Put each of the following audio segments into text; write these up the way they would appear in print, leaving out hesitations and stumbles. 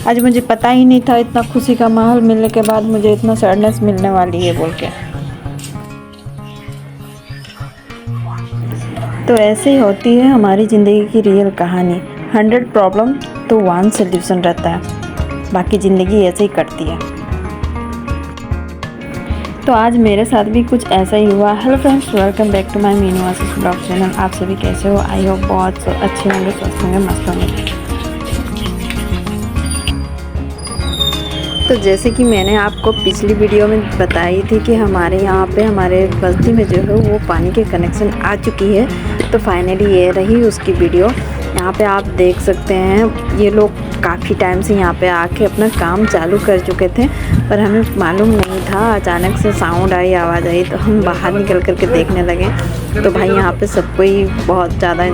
आज मुझे पता ही नहीं था इतना खुशी का माहौल मिलने के बाद मुझे इतना सैडनेस मिलने वाली है बोल के। तो ऐसे ही होती है हमारी ज़िंदगी की रियल कहानी। 100 प्रॉब्लम तो 1 सल्यूशन रहता है, बाकी ज़िंदगी ऐसे ही कटती है। तो आज मेरे साथ भी कुछ ऐसा ही हुआ। Hello friends, welcome back to my Meenu Ashish blog channel. आप सभी कैसे हो? आई होप बहुत अच्छे होंगे, स्वस्थ होंगे, मस्त होंगे। तो जैसे कि मैंने आपको पिछली वीडियो में बताई थी कि हमारे यहाँ पे हमारे बस्ती में जो है वो पानी के कनेक्शन आ चुकी है। तो फाइनली ये रही उसकी वीडियो। यहाँ पे आप देख सकते हैं ये लोग काफ़ी टाइम से यहाँ पे आके अपना काम चालू कर चुके थे, पर हमें मालूम नहीं था। अचानक से साउंड आई, आवाज़ आई, तो हम बाहर निकल कर के देखने लगे। तो भाई यहाँ पे सब कोई बहुत ज़्यादा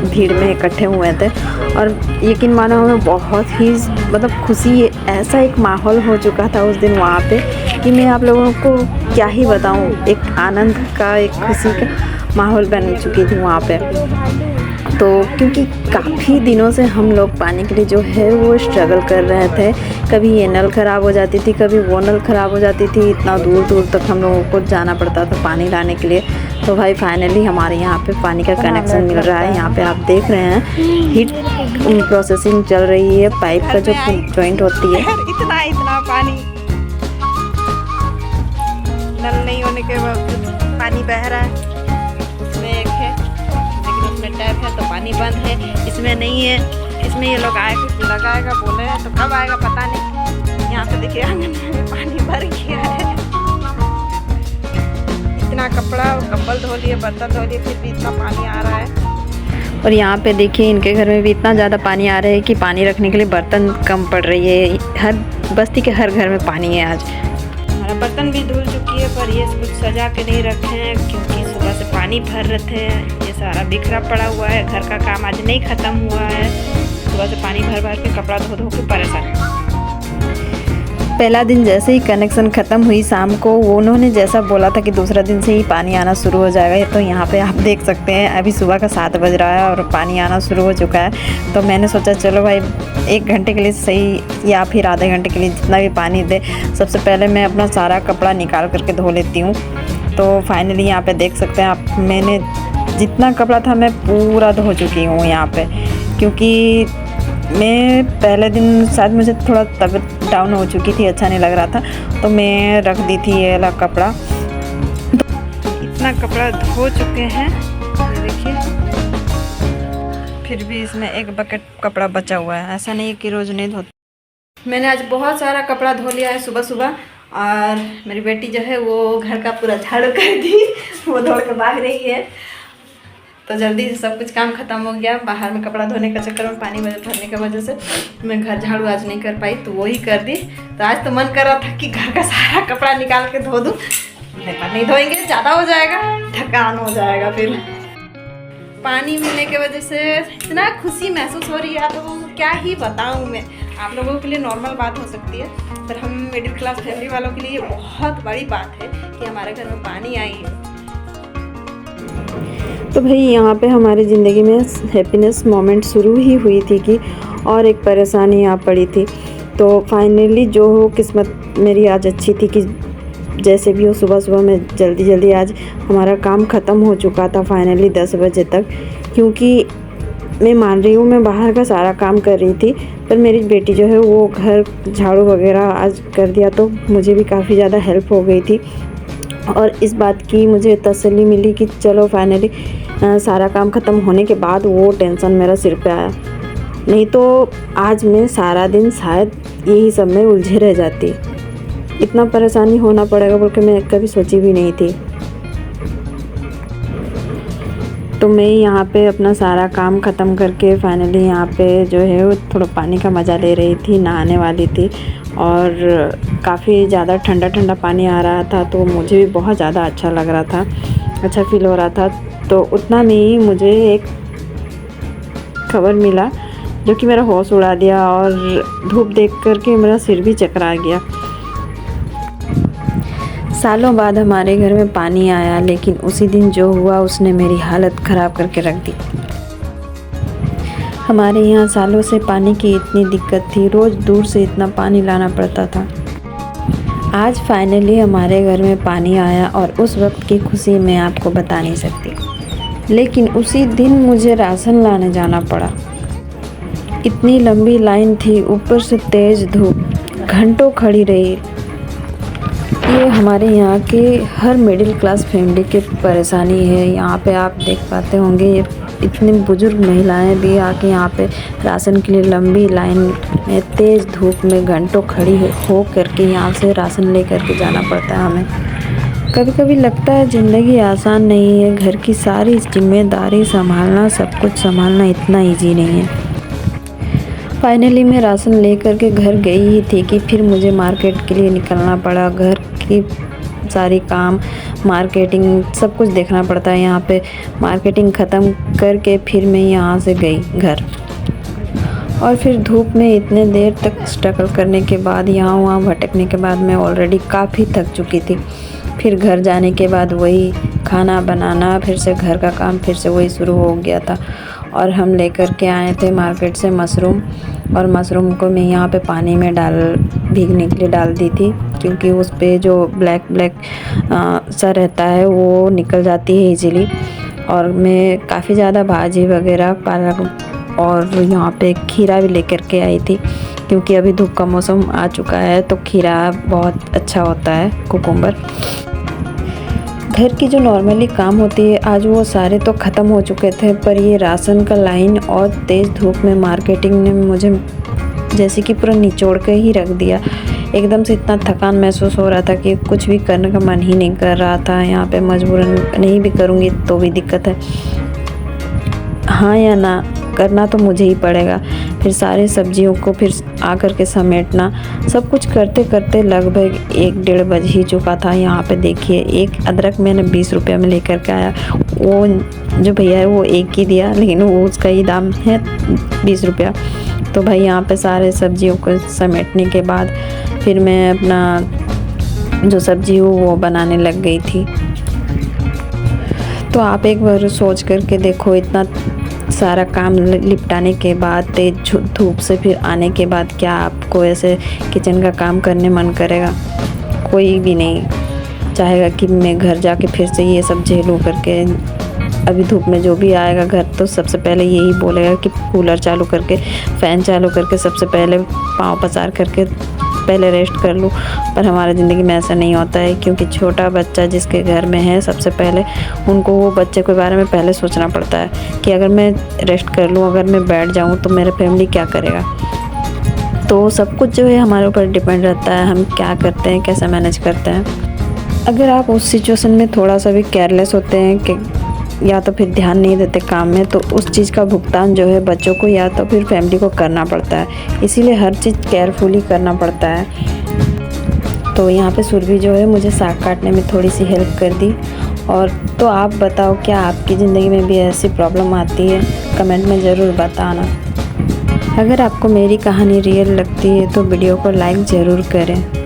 भीड़ में इकट्ठे हुए थे और यकीन मानो हमें बहुत ही मतलब खुशी, ऐसा एक माहौल हो चुका था उस दिन वहाँ पे कि मैं आप लोगों को क्या ही बताऊँ। एक आनंद का, एक खुशी का माहौल बन चुकी थी वहाँ पे। तो क्योंकि काफ़ी दिनों से हम लोग पानी के लिए जो है वो स्ट्रगल कर रहे थे। कभी ये नल ख़राब हो जाती थी, कभी वो नल ख़राब हो जाती थी। इतना दूर दूर तक हम लोगों को जाना पड़ता था पानी लाने के लिए। तो भाई फाइनली हमारे यहाँ पे पानी का कनेक्शन मिल रहा है। यहाँ पे आप देख रहे हैं हीट प्रोसेसिंग चल रही है। पाइप का जो जॉइंट होती है, इतना पानी नल नहीं होने के बाद पानी बह रहा है। उसमें एक है लेकिन उसमें टैप है तो पानी बंद है, इसमें नहीं है। इसमें ये लोग लगाएगा बोले हैं, तो कब आएगा पता नहीं। यहाँ पे देखिए आंगन में पानी भर गया है। इतना कपड़ा और कंबल धो लिए, बर्तन धो लिए, फिर भी इतना पानी आ रहा है। और यहाँ पे देखिए इनके घर में भी इतना ज़्यादा पानी आ रहा है कि पानी रखने के लिए बर्तन कम पड़ रही है। हर बस्ती के हर घर में पानी है आज। हमारा बर्तन भी धुल चुकी है, पर ये कुछ सजा के नहीं रखे हैं क्योंकि सुबह से पानी भर रहे थे। ये सारा बिखरा पड़ा हुआ है। घर का काम आज नहीं ख़त्म हुआ है। सुबह से पानी भर भर के कपड़ा धो धो के परेशान। पहला दिन जैसे ही कनेक्शन ख़त्म हुई शाम को, वो उन्होंने जैसा बोला था कि दूसरा दिन से ही पानी आना शुरू हो जाएगा। तो यहाँ पे आप देख सकते हैं अभी सुबह का 7 बज रहा है और पानी आना शुरू हो चुका है। तो मैंने सोचा चलो भाई 1 घंटे के लिए सही या फिर आधे घंटे के लिए जितना भी पानी दे, सबसे पहले मैं अपना सारा कपड़ा निकाल करके धो लेती हूँ। तो फाइनली यहाँ पे देख सकते हैं आप, मैंने जितना कपड़ा था मैं पूरा धो चुकी हूँ यहाँ पे। क्योंकि मैं पहले दिन शायद मुझे थोड़ा तबीयत डाउन हो चुकी थी, अच्छा नहीं लग रहा था, तो मैं रख दी थी ये वाला कपड़ा। इतना कपड़ा धो चुके हैं देखिए, फिर भी इसमें एक बकेट कपड़ा बचा हुआ है। ऐसा नहीं है कि रोज़ नहीं धोते। मैंने आज बहुत सारा कपड़ा धो लिया है सुबह सुबह। और मेरी बेटी जो है वो घर का पूरा झाड़ू कर दी, वो दौड़ के भाग रही है। तो जल्दी से सब कुछ काम ख़त्म हो गया। बाहर में कपड़ा धोने का चक्कर में पानी भरने की वजह से मैं घर झाड़ू आज नहीं कर पाई, तो वो ही कर दी। तो आज तो मन कर रहा था कि घर का सारा कपड़ा निकाल के धो दूँ, नहीं धोएंगे ज़्यादा हो जाएगा, थकान हो जाएगा। फिर पानी मिलने की वजह से इतना खुशी महसूस हो रही है, आप लोगों को क्या ही बताऊँ मैं। आप लोगों के लिए नॉर्मल बात हो सकती है, पर हम मिडिल क्लास फैमिली वालों के लिए बहुत बड़ी बात है कि हमारे घर में पानी आई है। तो भाई यहाँ पे हमारी ज़िंदगी में हैप्पीनेस मोमेंट शुरू ही हुई थी कि और एक परेशानी आ पड़ी थी। तो फाइनली जो हो, किस्मत मेरी आज अच्छी थी कि जैसे भी हो सुबह सुबह में जल्दी आज हमारा काम ख़त्म हो चुका था फाइनली 10 बजे तक। क्योंकि मैं मान रही हूँ मैं बाहर का सारा काम कर रही थी, पर मेरी बेटी जो है वो घर झाड़ू वगैरह आज कर दिया, तो मुझे भी काफ़ी ज़्यादा हेल्प हो गई थी। और इस बात की मुझे तसल्ली मिली कि चलो फाइनली सारा काम ख़त्म होने के बाद वो टेंशन मेरा सिर पे आया। नहीं तो आज मैं सारा दिन शायद यही सब में उलझे रह जाती। इतना परेशानी होना पड़ेगा बोल के मैं कभी सोची भी नहीं थी। तो मैं यहाँ पे अपना सारा काम ख़त्म करके फाइनली यहाँ पे जो है वो थोड़ा पानी का मज़ा ले रही थी, नहाने वाली थी। और काफ़ी ज़्यादा ठंडा ठंडा पानी आ रहा था, तो मुझे भी बहुत ज़्यादा अच्छा लग रहा था, अच्छा फील हो रहा था। तो उतना में ही मुझे एक खबर मिला जो कि मेरा होश उड़ा दिया और धूप देख करके मेरा सिर भी चकरा गया। सालों बाद हमारे घर में पानी आया, लेकिन उसी दिन जो हुआ उसने मेरी हालत ख़राब करके रख दी। हमारे यहाँ सालों से पानी की इतनी दिक्कत थी, रोज़ दूर से इतना पानी लाना पड़ता था। आज फाइनली हमारे घर में पानी आया और उस वक्त की खुशी मैं आपको बता नहीं सकती। लेकिन उसी दिन मुझे राशन लाने जाना पड़ा। इतनी लंबी लाइन थी, ऊपर से तेज़ धूप, घंटों खड़ी रही। ये हमारे यहाँ के हर मिडिल क्लास फैमिली की परेशानी है। यहाँ पे आप देख पाते होंगे ये इतनी बुजुर्ग महिलाएं भी आके यहाँ पे राशन के लिए लंबी लाइन में तेज़ धूप में घंटों खड़ी हो करके यहाँ से राशन ले करके जाना पड़ता है हमें। कभी कभी लगता है ज़िंदगी आसान नहीं है, घर की सारी जिम्मेदारी संभालना, सब कुछ संभालना इतना ईजी नहीं है। फाइनली मैं राशन ले करके घर गई ही थी कि फिर मुझे मार्केट के लिए निकलना पड़ा। घर की सारी काम, मार्केटिंग, सब कुछ देखना पड़ता है यहाँ पे। मार्केटिंग ख़त्म करके फिर मैं यहाँ से गई घर, और फिर धूप में इतने देर तक स्ट्रगल करने के बाद, यहाँ वहाँ भटकने के बाद मैं ऑलरेडी काफ़ी थक चुकी थी। फिर घर जाने के बाद वही खाना बनाना, फिर से घर का काम, फिर से वही शुरू हो गया था। और हम लेकर के आए थे मार्केट से मशरूम, और मशरूम को मैं यहाँ पे पानी में भीगने के लिए डाल दी थी, क्योंकि उस पे जो ब्लैक सा रहता है वो निकल जाती है इजीली। और मैं काफ़ी ज़्यादा भाजी वगैरह, पालक और यहाँ पे खीरा भी लेकर के आई थी, क्योंकि अभी धूप का मौसम आ चुका है तो खीरा बहुत अच्छा होता है, कुकुम्बर। घर की जो नॉर्मली काम होती है आज वो सारे तो ख़त्म हो चुके थे, पर ये राशन का लाइन और तेज़ धूप में मार्केटिंग ने मुझे जैसे कि पूरा निचोड़ के ही रख दिया। एकदम से इतना थकान महसूस हो रहा था कि कुछ भी करने का मन ही नहीं कर रहा था। यहाँ पे मजबूरन नहीं भी करूँगी तो भी दिक्कत है, हाँ या ना करना तो मुझे ही पड़ेगा। फिर सारे सब्जियों को फिर आकर के समेटना, सब कुछ करते करते लगभग 1-1:30 बज ही चुका था। यहाँ पे देखिए, एक अदरक मैंने 20 रुपये में लेकर के आया। वो जो भैया है वो एक ही दिया, लेकिन वो उसका ही दाम है 20 रुपया। तो भाई यहाँ पे सारे सब्जियों को समेटने के बाद फिर मैं अपना जो सब्जी हो वो बनाने लग गई थी। तो आप एक बार सोच करके देखो, इतना सारा काम निपटाने के बाद, तेज धूप से फिर आने के बाद, क्या आपको ऐसे किचन का काम करने मन करेगा? कोई भी नहीं चाहेगा कि मैं घर जाके फिर से ये सब झेलूँ करके। अभी धूप में जो भी आएगा घर तो सबसे पहले यही बोलेगा कि कूलर चालू करके, फ़ैन चालू करके सबसे पहले पाँव पसार करके पहले रेस्ट कर लूँ। पर हमारी ज़िंदगी में ऐसा नहीं होता है, क्योंकि छोटा बच्चा जिसके घर में है सबसे पहले उनको वो बच्चे के बारे में पहले सोचना पड़ता है कि अगर मैं रेस्ट कर लूँ, अगर मैं बैठ जाऊँ तो मेरा फैमिली क्या करेगा। तो सब कुछ जो है हमारे ऊपर डिपेंड रहता है, हम क्या करते हैं, कैसे मैनेज करते हैं। अगर आप उस सिचुएशन में थोड़ा सा भी केयरलेस होते हैं कि या तो फिर ध्यान नहीं देते काम में, तो उस चीज़ का भुगतान जो है बच्चों को या तो फिर फैमिली को करना पड़ता है। इसीलिए हर चीज़ केयरफुली करना पड़ता है। तो यहाँ पे सुरभि जो है मुझे साग काटने में थोड़ी सी हेल्प कर दी। और तो आप बताओ, क्या आपकी ज़िंदगी में भी ऐसी प्रॉब्लम आती है? कमेंट में ज़रूर बताना। अगर आपको मेरी कहानी रियल लगती है तो वीडियो को लाइक ज़रूर करें।